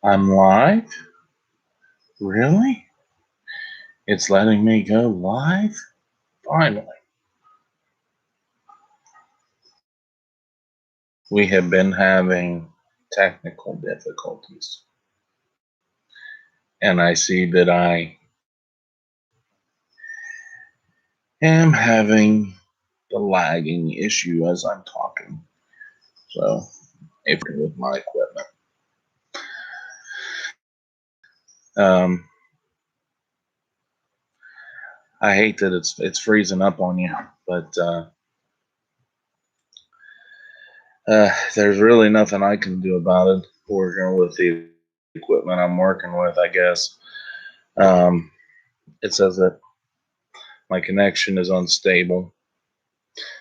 I'm live? Really? It's letting me go live? Finally. We have been having technical difficulties. And I see that I am having the lagging issue as I'm talking. So, if you're with my equipment. I hate that it's freezing up on you, but there's really nothing I can do about it. Working with the equipment I'm working with, I guess. It says that my connection is unstable.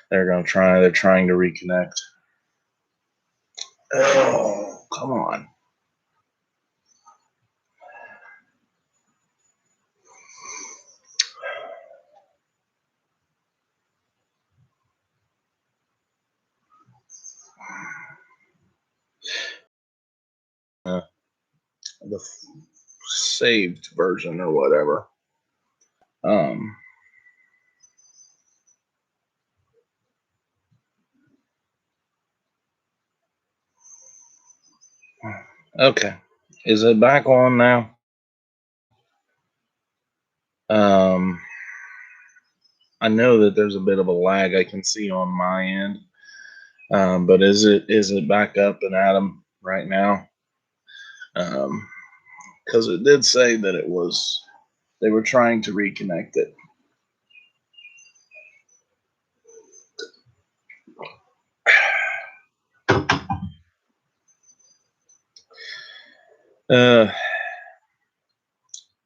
They're trying to reconnect. Oh, come on. The saved version or whatever. Okay. Is it back on now? I know that there's a bit of a lag I can see on my end. But is it back up and at 'em right now? Because it did say that they were trying to reconnect it.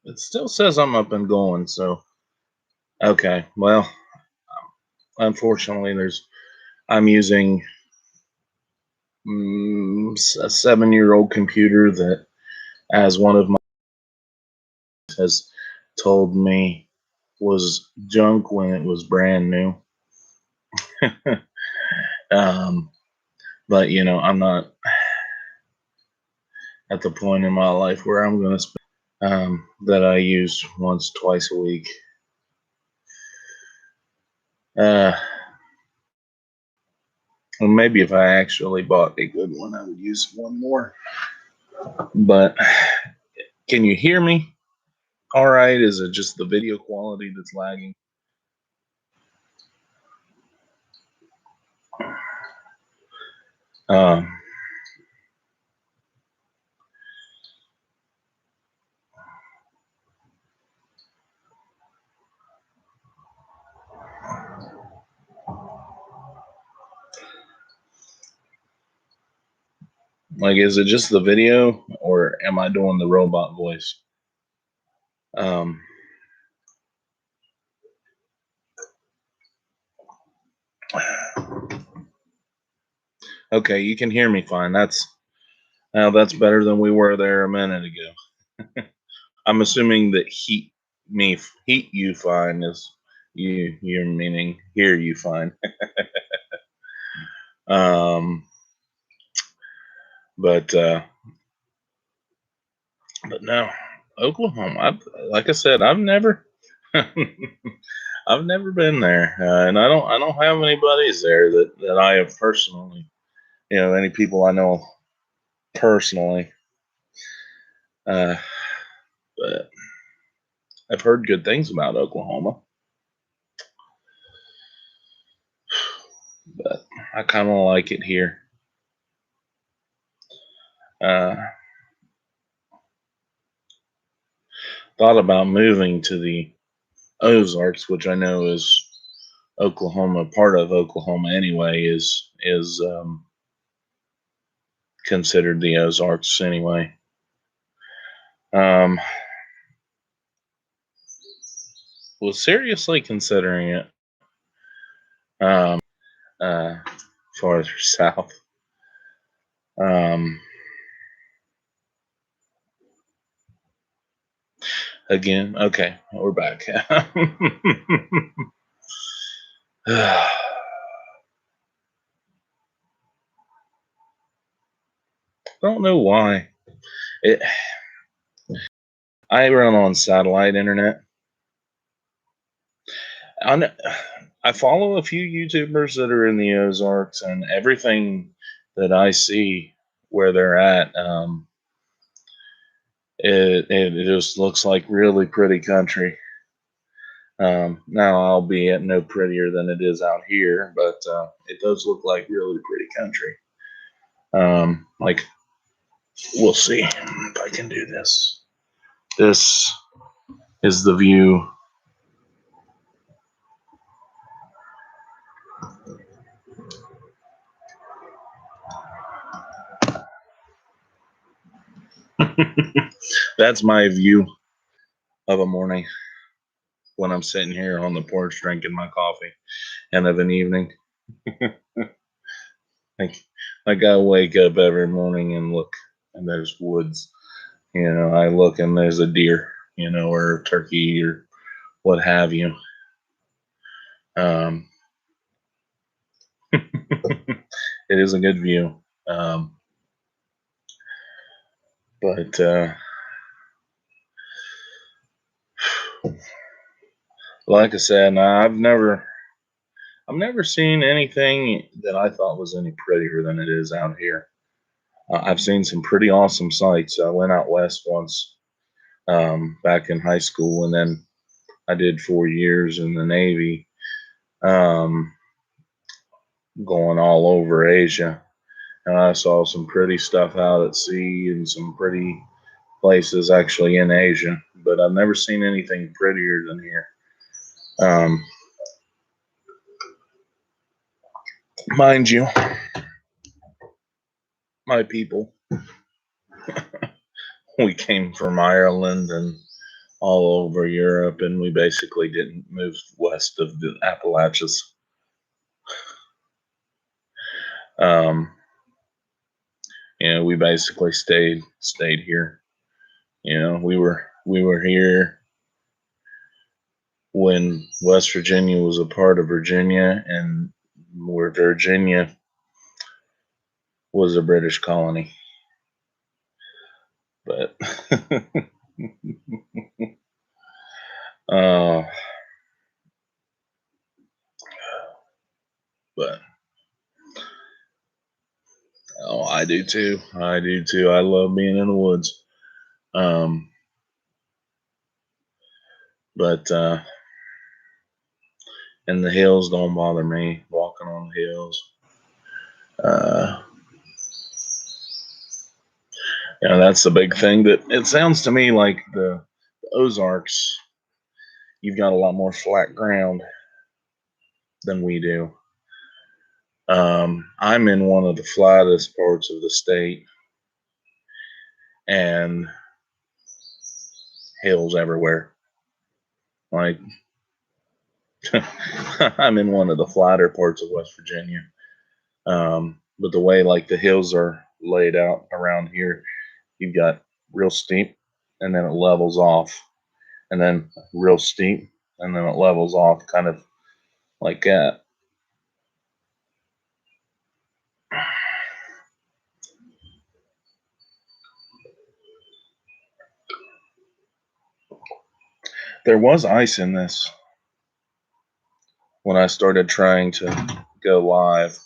It still says I'm up and going, so okay. Well, unfortunately, I'm using a 7-year-old computer that, as one of my has told me, was junk when it was brand new. But I'm not at the point in my life where I'm going to spend that I use once, twice a week. Well, maybe if I actually bought a good one, I would use one more. But can you hear me all right? Is it just the video quality that's lagging? Um, like, is it just the video, or am I doing the robot voice? Okay, you can hear me fine. That's better than we were there a minute ago. I'm assuming that heat you fine is you're meaning hear you fine. But no, Oklahoma. Like I said, I've never I've never been there, and I don't have any buddies there that I have personally, any people I know personally. But I've heard good things about Oklahoma, but I kind of like it here. Thought about moving to the Ozarks, which I know is Oklahoma, part of Oklahoma anyway, is considered the Ozarks anyway. Was seriously considering it. Farther south. Again, okay, we're back. Don't know why It, I run on satellite internet. I, I follow a few YouTubers that are in the Ozarks, and everything that I see where they're at, it just looks like really pretty country. Now, albeit no prettier than it is out here, but it does look like really pretty country. Like, we'll see if I can do this. This is the view. That's my view of a morning when I'm sitting here on the porch drinking my coffee, and of an evening. like, like I wake up every morning and look, and there's woods. I look and there's a deer, or a turkey or what have you. Um, it is a good view. But like I said, I've never seen anything that I thought was any prettier than it is out here. I've seen some pretty awesome sights. I went out west once, back in high school, and then I did 4 years in the Navy, um, going all over Asia. And I saw some pretty stuff out at sea and some pretty places actually in Asia, but I've never seen anything prettier than here. Um, Mind you, my people, we came from Ireland and all over Europe, and we basically didn't move west of the Appalachians. Um, we basically stayed here. We were here when West Virginia was a part of Virginia, and where Virginia was a British colony. But uh, but oh, I do too. I do too. I love being in the woods. Um, but and the hills don't bother me. Walking on the hills. Uh, that's the big thing. That it sounds to me like the Ozarks. You've got a lot more flat ground than we do. I'm in one of the flattest parts of the state, and hills everywhere. Like, I'm in one of the flatter parts of West Virginia. But the way like the hills are laid out around here, you've got real steep, and then it levels off, and then real steep, and then it levels off, kind of like that. There was ice in this when I started trying to go live.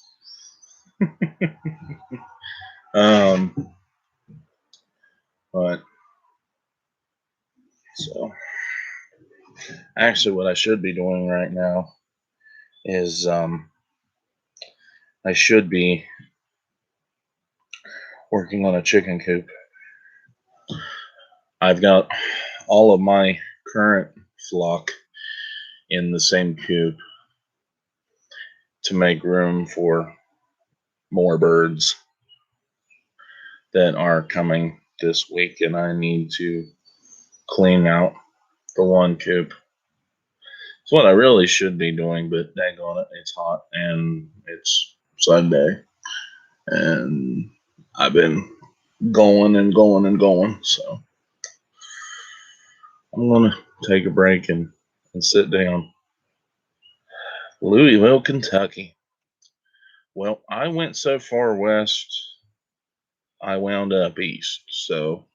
um, but so actually, what I should be doing right now is I should be working on a chicken coop. I've got all of my current flock in the same coop to make room for more birds that are coming this week, and I need to clean out the one coop. It's what I really should be doing, but dang on it, it's hot and it's Sunday, and I've been going and going and going, so I'm gonna take a break and sit down. Louisville, Kentucky. Well, I went so far west, I wound up east. So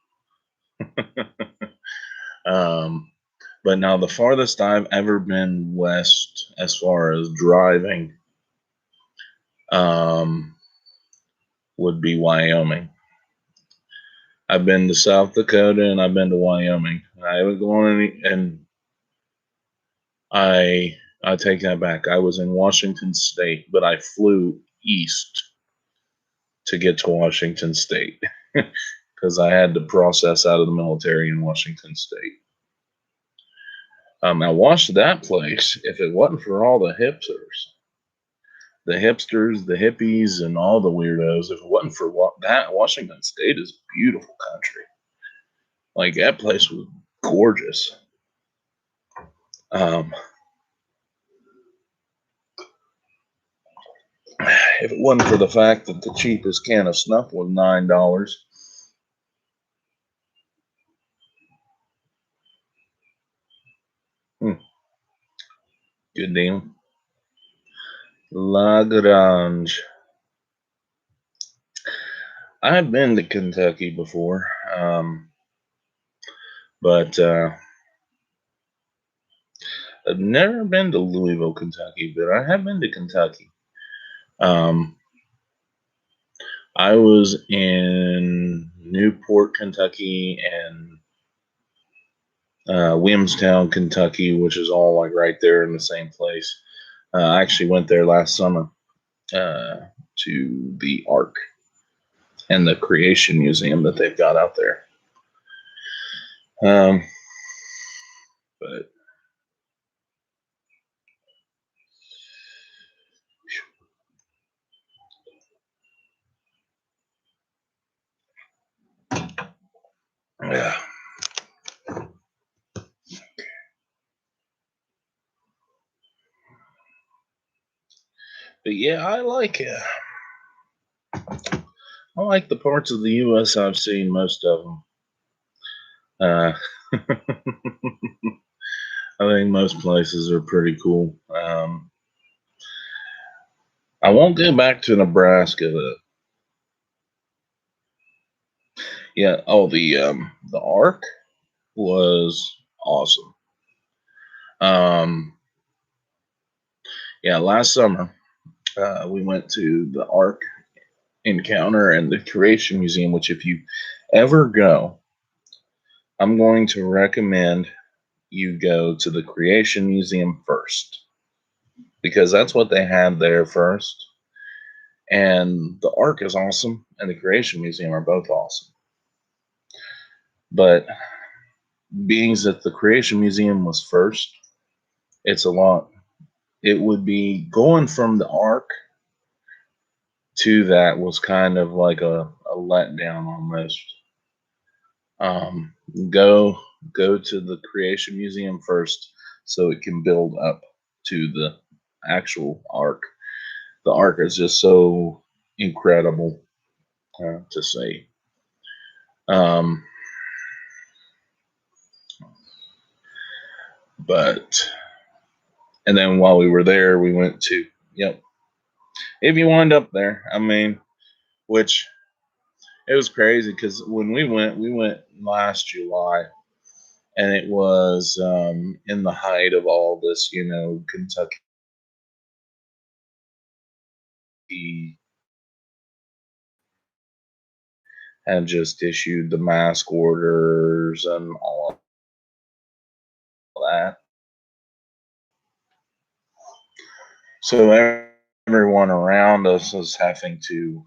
um, but now the farthest I've ever been west as far as driving um, would be Wyoming. I've been to South Dakota and I've been to Wyoming. I haven't gone any, and I take that back. I was in Washington State, but I flew east to get to Washington State because I had to process out of the military in Washington State. I watched that place. If it wasn't for all the hipsters, the hippies, and all the weirdos, if it wasn't for that, Washington State is a beautiful country. Like that place was gorgeous. Um, if it wasn't for the fact that the cheapest can of snuff was $9. Good deal. Lagrange. I've been to Kentucky before, but I've never been to Louisville, Kentucky. But I have been to Kentucky. Um, I was in Newport, Kentucky, and Williamstown, Kentucky, which is all like right there in the same place. I actually went there last summer to the Ark and the Creation Museum that they've got out there. Um, but yeah, but yeah, I like it. I like the parts of the U.S. I've seen, most of them. Uh, I think most places are pretty cool. I won't go back to Nebraska. But yeah, oh the Ark was awesome. Um, yeah, last summer we went to the Ark Encounter and the Creation Museum. Which, if you ever go, I'm going to recommend you go to the Creation Museum first because that's what they had there first. And the Ark is awesome, and the Creation Museum are both awesome. But being that the Creation Museum was first, it's a lot. It would be going from the Ark to that was kind of like a letdown almost. Um, go go to the Creation Museum first, so it can build up to the actual Ark. The Ark is just so incredible to see. Um, but and then while we were there, we went to yep. If you wind up there, I mean, which it was crazy because when we went last July, and it was in the height of all this, Kentucky had just issued the mask orders and all of that. So everyone around us is having to,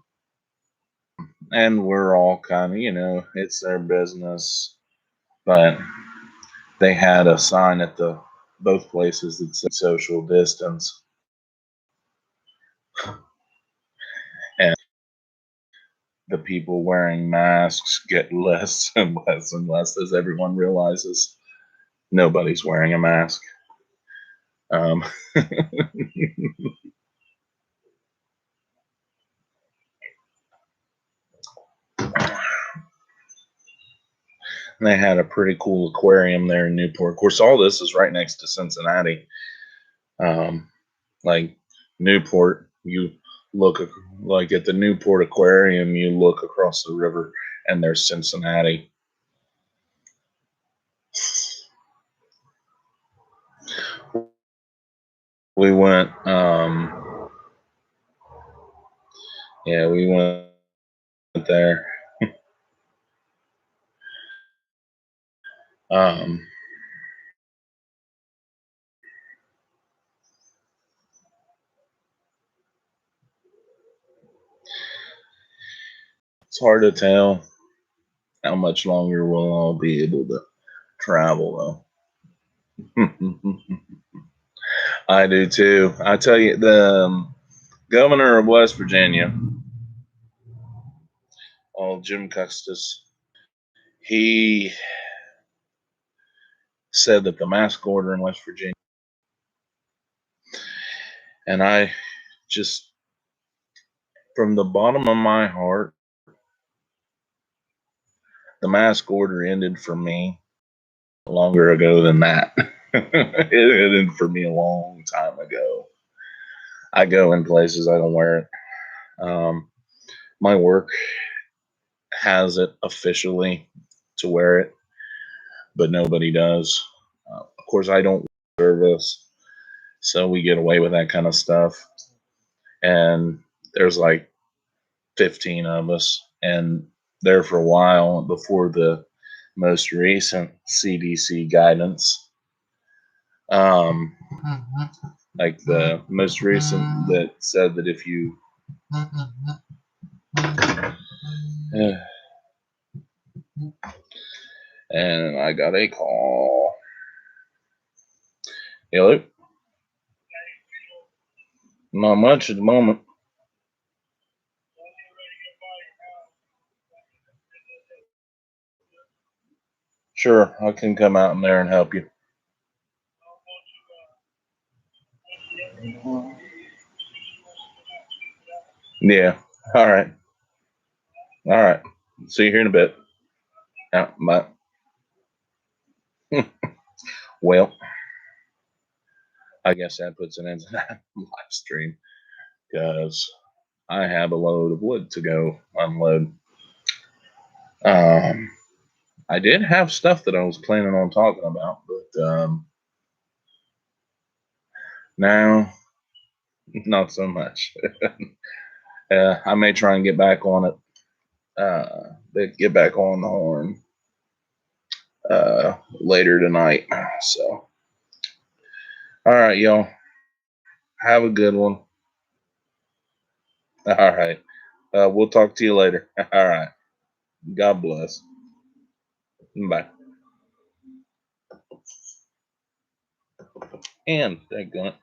and we're all kind of, it's their business. But they had a sign at the both places that said social distance, and the people wearing masks get less and less and less as everyone realizes nobody's wearing a mask. Um, they had a pretty cool aquarium there in Newport. Of course, all this is right next to Cincinnati. Um, like Newport, you look like at the Newport Aquarium, you look across the river, and there's Cincinnati. We went, yeah, we went there. Um, it's hard to tell how much longer we'll all be able to travel, though. I do too. I tell you, the governor of West Virginia, old Jim Custis, he said that the mask order in West Virginia, and I just, from the bottom of my heart, the mask order ended for me longer ago than that. It ended for me a long time ago. I go in places, I don't wear it. My work has it officially to wear it, but nobody does. Of course, I don't service, so we get away with that kind of stuff. And there's like 15 of us, and there for a while before the most recent CDC guidance. Like the most recent that said that if you and I got a call. Hello? Not much at the moment. Sure, I can come out in there and help you. Yeah. All right. All right. See you here in a bit. Yeah, bye. Well, I guess that puts an end to that live stream because I have a load of wood to go unload. Um, I did have stuff that I was planning on talking about, but now not so much. I may try and get back on it. Get back on the horn later tonight. So, all right, y'all. Have a good one. All right. We'll talk to you later. All right. God bless. Bye. And thank God.